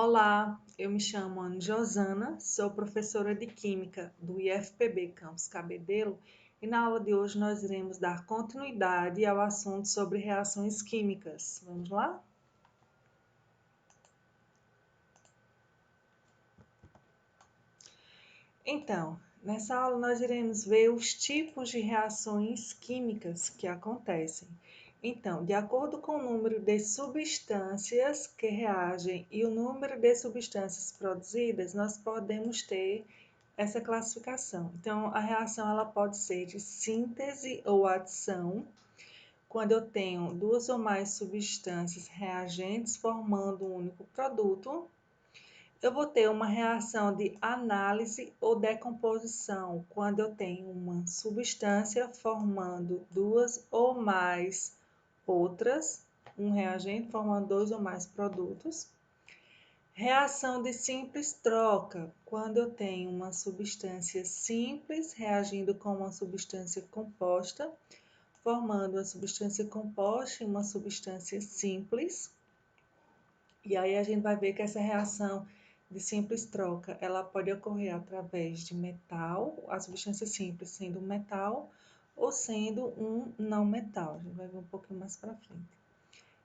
Olá, eu me chamo Ana Josana, sou professora de Química do IFPB Campus Cabedelo e na aula de hoje nós iremos dar continuidade ao assunto sobre reações químicas. Vamos lá? Então, nessa aula nós iremos ver os tipos de reações químicas que acontecem. Então, de acordo com o número de substâncias que reagem e o número de substâncias produzidas, nós podemos ter essa classificação. Então, a reação ela pode ser de síntese ou adição, quando eu tenho duas ou mais substâncias reagentes formando um único produto. Eu vou ter uma reação de análise ou decomposição, quando eu tenho uma substância formando duas ou mais outras, um reagente formando dois ou mais produtos. Reação de simples troca, quando eu tenho uma substância simples reagindo com uma substância composta, formando uma substância composta e uma substância simples. E aí a gente vai ver que essa reação de simples troca, ela pode ocorrer através de metal, a substância simples sendo um metal ou sendo um não metal. A gente vai ver um pouquinho mais para frente.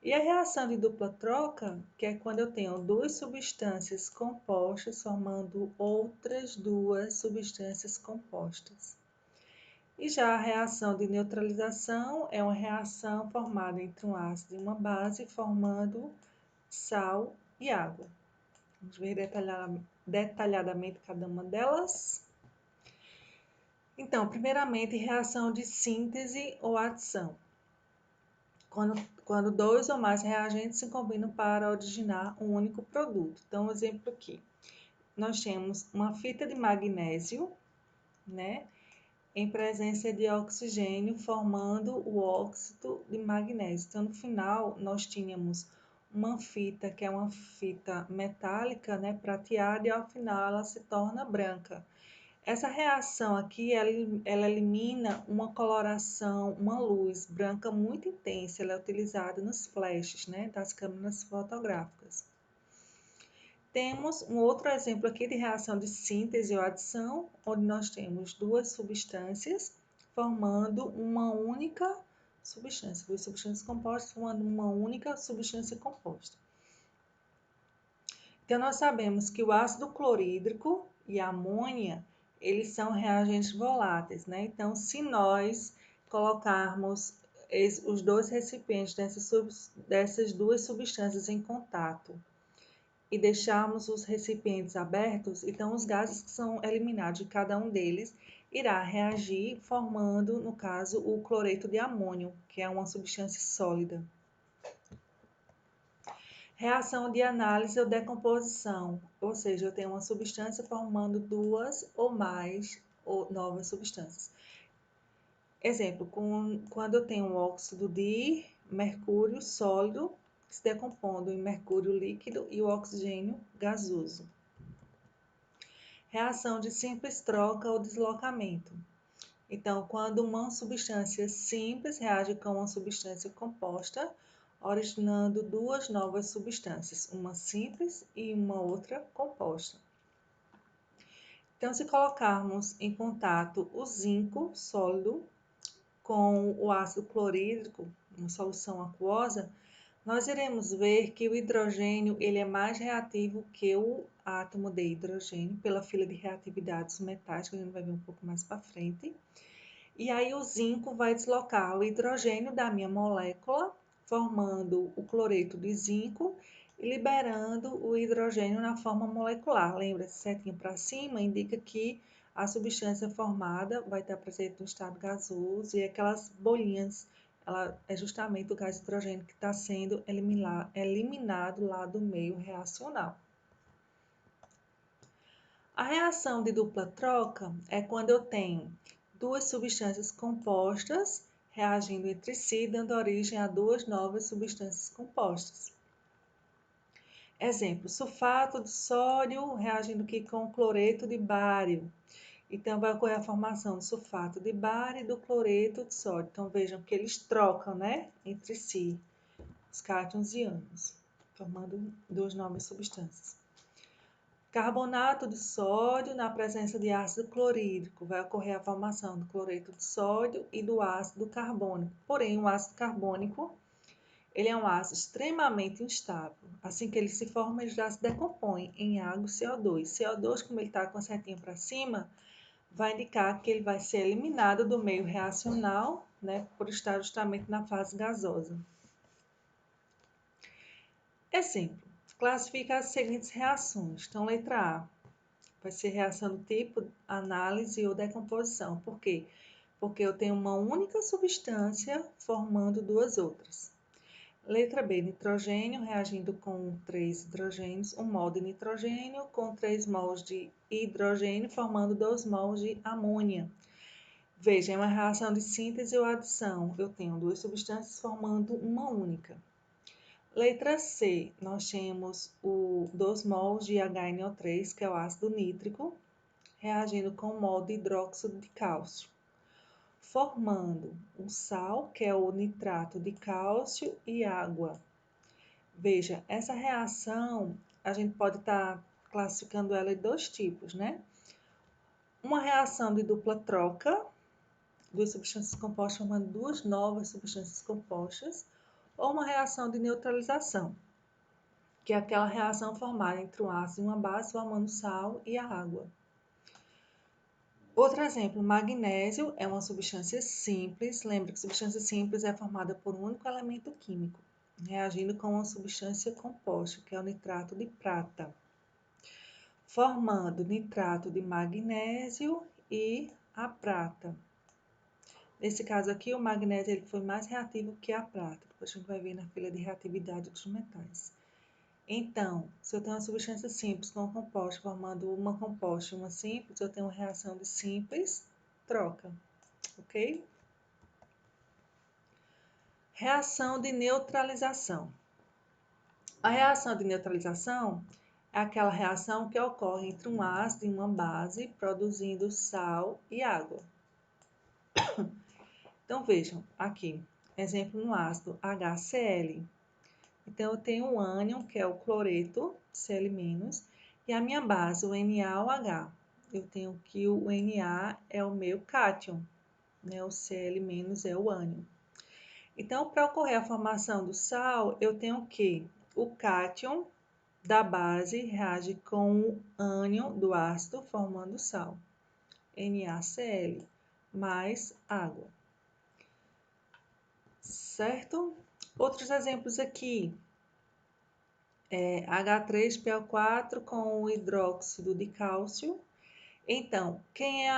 E a reação de dupla troca, que é quando eu tenho duas substâncias compostas formando outras duas substâncias compostas. E já a reação de neutralização é uma reação formada entre um ácido e uma base, formando sal e água. Vamos ver detalhadamente cada uma delas. Então, primeiramente, reação de síntese ou adição. Quando dois ou mais reagentes se combinam para originar um único produto. Então, exemplo aqui, nós temos uma fita de magnésio, né, em presença de oxigênio, formando o óxido de magnésio. Então, no final, nós tínhamos uma fita que é uma fita metálica, né, prateada, e ao final ela se torna branca. Essa reação aqui, ela elimina uma coloração, uma luz branca muito intensa. Ela é utilizada nos flashes, né, das câmeras fotográficas. Temos um outro exemplo aqui de reação de síntese ou adição, onde nós temos duas substâncias formando uma única substância, duas substâncias compostas formando uma única substância composta. Então, nós sabemos que o ácido clorídrico e a amônia, eles são reagentes voláteis, né? Então, se nós colocarmos os dois recipientes dessas duas substâncias em contato e deixarmos os recipientes abertos, então os gases que são eliminados de cada um deles irá reagir formando, no caso, o cloreto de amônio, que é uma substância sólida. Reação de análise ou decomposição, ou seja, eu tenho uma substância formando duas ou mais novas substâncias. Exemplo, quando eu tenho um óxido de mercúrio sólido, se decompondo em mercúrio líquido e o oxigênio gasoso. Reação de simples troca ou deslocamento. Então, quando uma substância simples reage com uma substância composta, originando duas novas substâncias, uma simples e uma outra composta. Então, se colocarmos em contato o zinco sólido com o ácido clorídrico, uma solução aquosa, nós iremos ver que o hidrogênio ele é mais reativo que o átomo de hidrogênio, pela fila de reatividade dos metais, que a gente vai ver um pouco mais para frente. E aí o zinco vai deslocar o hidrogênio da minha molécula, formando o cloreto de zinco e liberando o hidrogênio na forma molecular. Lembra, esse setinho para cima indica que a substância formada vai estar presente no estado gasoso e aquelas bolinhas, ela é justamente o gás hidrogênio que está sendo eliminado lá do meio reacional. A reação de dupla troca é quando eu tenho duas substâncias compostas reagindo entre si, dando origem a duas novas substâncias compostas. Exemplo, sulfato de sódio reagindo aqui com cloreto de bário. Então, vai ocorrer a formação do sulfato de bário e do cloreto de sódio. Então, vejam que eles trocam, né, entre si, os cátions e ânions, formando duas novas substâncias. Carbonato de sódio na presença de ácido clorídrico. Vai ocorrer a formação do cloreto de sódio e do ácido carbônico. Porém, o ácido carbônico, ele é um ácido extremamente instável. Assim que ele se forma, ele já se decompõe em água e CO2. CO2, como ele está com a setinha para cima, vai indicar que ele vai ser eliminado do meio reacional, né, por estar justamente na fase gasosa. Exemplo, classifica as seguintes reações. Então, letra A, vai ser reação do tipo, análise ou decomposição. Por quê? Porque eu tenho uma única substância formando duas outras. Letra B, nitrogênio reagindo com 3 hidrogênios, 1 mol de nitrogênio com 3 mols de hidrogênio, formando 2 mols de amônia. Veja, é uma reação de síntese ou adição. Eu tenho duas substâncias formando uma única. Letra C, nós temos o 2 mols de HNO3, que é o ácido nítrico, reagindo com 1 mol de hidróxido de cálcio, formando o sal, que é o nitrato de cálcio, e água. Veja, essa reação, a gente pode estar classificando ela em dois tipos, né? Uma reação de dupla troca, duas substâncias compostas formando duas novas substâncias compostas, ou uma reação de neutralização, que é aquela reação formada entre um ácido e uma base, formando sal e a água. Outro exemplo, magnésio é uma substância simples. Lembra que substância simples é formada por um único elemento químico, reagindo com uma substância composta, que é o nitrato de prata, formando nitrato de magnésio e a prata. Nesse caso aqui, o magnésio ele foi mais reativo que a prata. Depois a gente vai ver na fila de reatividade dos metais. Então, se eu tenho uma substância simples com um composto formando uma composta e uma simples, eu tenho uma reação de simples troca, ok? Reação de neutralização. A reação de neutralização é aquela reação que ocorre entre um ácido e uma base, produzindo sal e água. Então, vejam aqui, exemplo no ácido HCl. Então, eu tenho o ânion, que é o cloreto, Cl-, e a minha base, o NaOH. Eu tenho que o Na é o meu cátion, né? O Cl- é o ânion. Então, para ocorrer a formação do sal, eu tenho que o cátion da base reage com o ânion do ácido, formando sal, NaCl, mais água. Certo? Outros exemplos aqui. H3PO4 com o hidróxido de cálcio. Então, quem é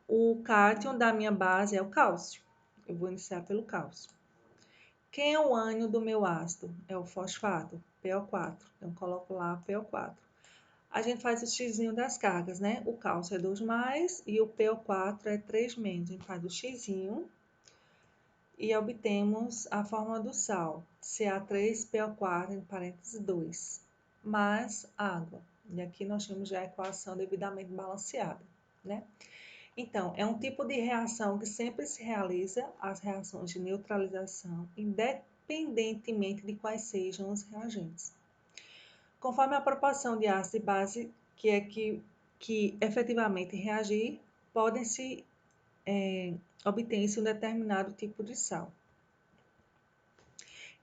o cátion da minha base é o cálcio. Eu vou iniciar pelo cálcio. Quem é o ânion do meu ácido? É o fosfato, PO4. Então, coloco lá PO4. A gente faz o xizinho das cargas, né? O cálcio é 2+, e o PO4 é 3-. A gente faz o xizinho e obtemos a fórmula do sal, Ca3PO4, em parênteses 2, mais água. E aqui nós temos já a equação devidamente balanceada, né? Então, é um tipo de reação que sempre se realiza, as reações de neutralização, independentemente de quais sejam os reagentes. Conforme a proporção de ácido e base que efetivamente reagir, podem-se obter-se um determinado tipo de sal.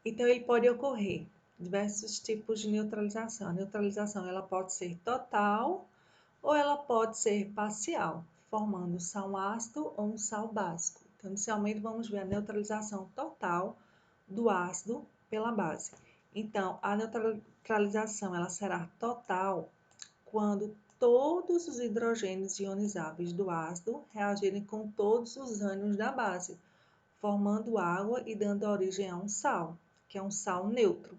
Então, ele pode ocorrer diversos tipos de neutralização. A neutralização ela pode ser total ou ela pode ser parcial, formando um sal ácido ou um sal básico. Então, inicialmente, vamos ver a neutralização total do ácido pela base. Então, a neutralização ela será total quando todos os hidrogênios ionizáveis do ácido reagirem com todos os ânions da base, formando água e dando origem a um sal, que é um sal neutro.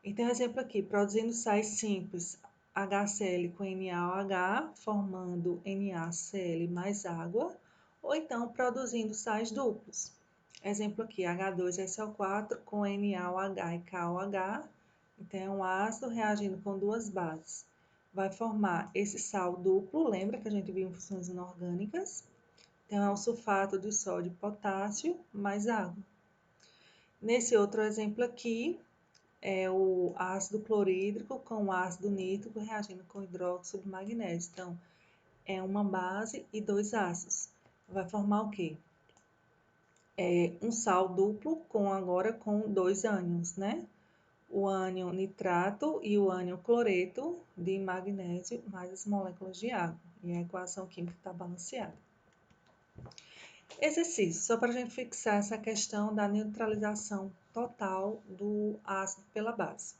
Então, exemplo aqui, produzindo sais simples, HCl com NaOH, formando NaCl mais água, ou então produzindo sais duplos. Exemplo aqui, H2SO4 com NaOH e KOH, então é um ácido reagindo com duas bases. Vai formar esse sal duplo, lembra que a gente viu em funções inorgânicas? Então, é o sulfato de sódio e potássio mais água. Nesse outro exemplo aqui, é o ácido clorídrico com o ácido nítrico reagindo com hidróxido de magnésio. Então, é uma base e dois ácidos. Vai formar o quê? Um sal duplo agora com dois ânions, né? O ânion nitrato e o ânion cloreto de magnésio mais as moléculas de água. E a equação química está balanceada. Exercício, só para a gente fixar essa questão da neutralização total do ácido pela base.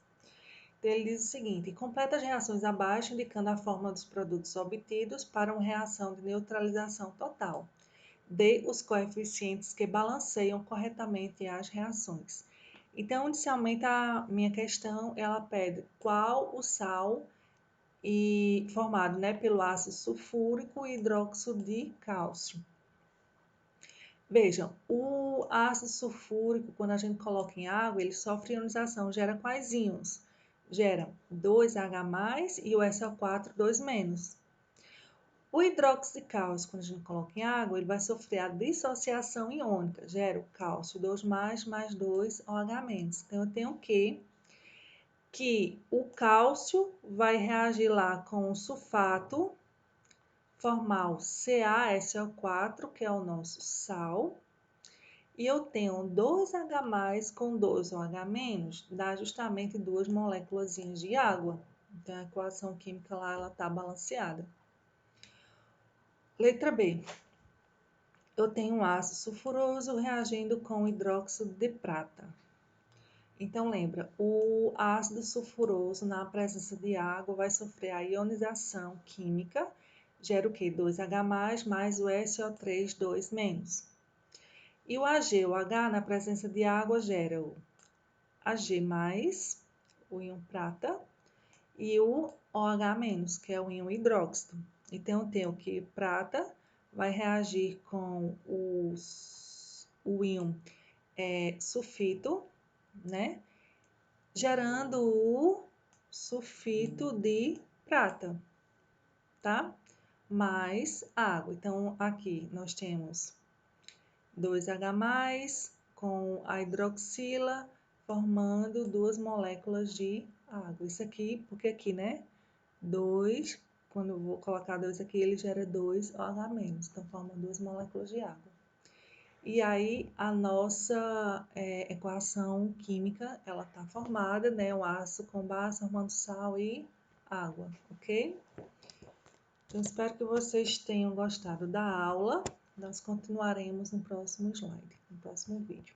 Então, ele diz o seguinte: completa as reações abaixo, indicando a forma dos produtos obtidos para uma reação de neutralização total. Dê os coeficientes que balanceiam corretamente as reações. Então, inicialmente, a minha questão, ela pede qual o sal formado, né, pelo ácido sulfúrico e hidróxido de cálcio. Vejam, o ácido sulfúrico, quando a gente coloca em água, ele sofre ionização, gera quais íons? Gera 2H+, e o SO4, 2-. O hidróxido de cálcio, quando a gente coloca em água, ele vai sofrer a dissociação iônica, gera o cálcio 2+, mais 2OH-. Então, eu tenho que o cálcio vai reagir lá com o sulfato, formar o CaSO4, que é o nosso sal, e eu tenho 2H+, com 2OH-, dá justamente duas moléculas de água. Então, a equação química lá, ela está balanceada. Letra B. Eu tenho um ácido sulfuroso reagindo com hidróxido de prata. Então, lembra, o ácido sulfuroso, na presença de água, vai sofrer a ionização química, gera o quê? 2H+, mais o SO3, 2-. E o Ag, o H, na presença de água, gera o Ag+, o íon prata, e o OH-, que é o íon hidróxido. Então, eu tenho que prata vai reagir com o íon sulfito, né? Gerando o sulfito de prata, tá? Mais água. Então, aqui nós temos 2H+, com a hidroxila, formando duas moléculas de água. Isso aqui, porque aqui, né? 2, quando eu vou colocar 2 aqui, ele gera 2OH-, então forma duas moléculas de água. E aí, a nossa equação química, ela está formada, né? O ácido com base formando sal e água, ok? Então, espero que vocês tenham gostado da aula. Nós continuaremos no próximo slide, no próximo vídeo.